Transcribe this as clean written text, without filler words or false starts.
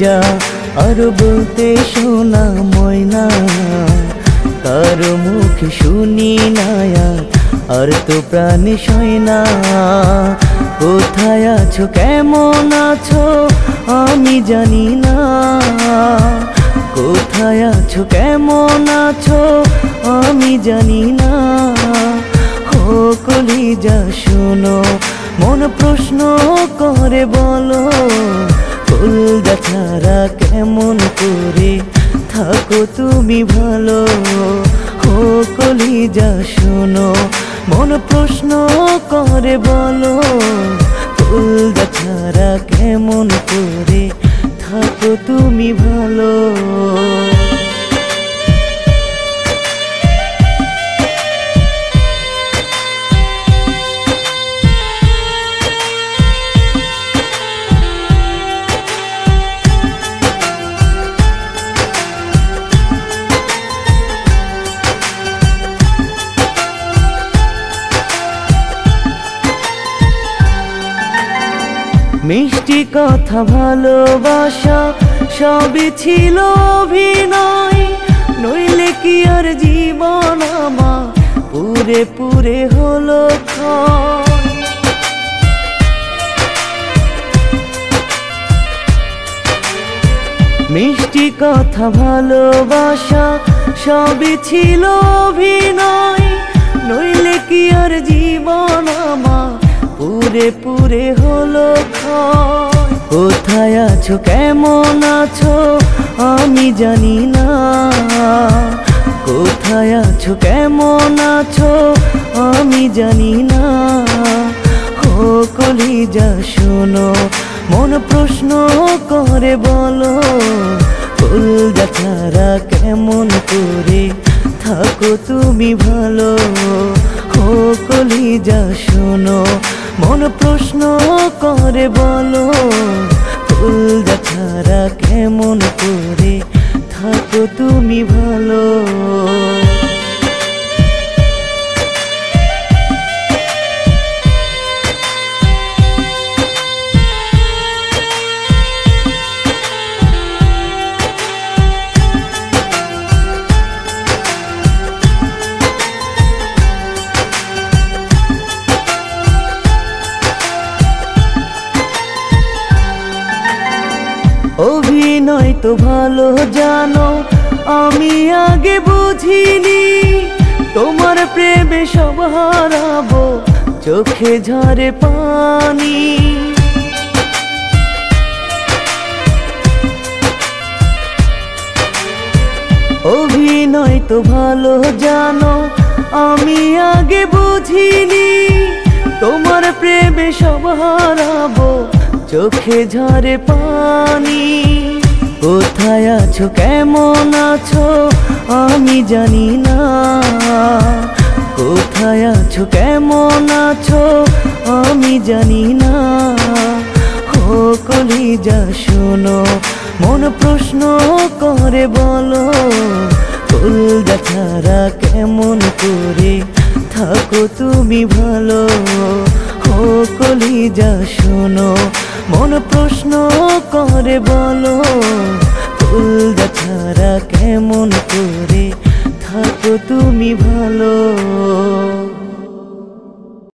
যা আর বলতে শোনা ময়না, কার মুখে শুনি না আর তো প্রাণে সয় না। কোথায় আছো কেমন আছো আমি জানি না, কোথায় আছো কেমন আছো আমি জানি না। ও কলিজা শোনো মন প্রশ্ন করে বলো, কলজা ছাড়া কেমন করে থাকো তুমি ভালো। ও কলিজা শোনো মন প্রশ্ন করে বলো, কলজা ছাড়া কেমন করে থাকো তুমি ভালো। মিষ্টি কথা ভালোবাসা সবই ছিল অভিনয়, নইলে কি আর জীবন আমার পুরে পুরে হলো ক্ষয়। মিষ্টি কথা ভালোবাসা সবই ছিল অভিনয়, নইলে কি আর জীবন আমার পুরে পুরে হলো ক্ষয়। কোথায় আছো কেমন আছো আমি জানি না, কোথায় আছো কেমন আছো আমি জানি না। ও কলিজা শোনো মন প্রশ্ন করে বলো, কলজা ছাড়া কেমন করে থাকো তুমি ভালো। ও কলিজা শোনো মন প্রশ্ন করে বলো, কলজা ছাড়া কেমন করে থাকো তুমি ভালো। অভিনয় তো ভালো জানো আমি আগে বুঝিনি, তোমার প্রেমে সব হারাবো চোখে ঝরে পানি। অভিনয় তো ভালো জানো আমি আগে বুঝিনি, তোমার প্রেমে সব হারাবো চোখে ঝরে পানি। কোথায় আছো কেমন আছো আমি জানি না, কোথায় আছো কেমন আছো আমি জানি না। ও কলিজা শোনো মন প্রশ্ন করে বলো, কলজা ছাড়া কেমন করে থাকো তুমি ভালো। ও কলিজা শোনো মন প্রশ্ন করে বলো, কলজা ছাড়া কেমন করে থাকো তুমি ভালো।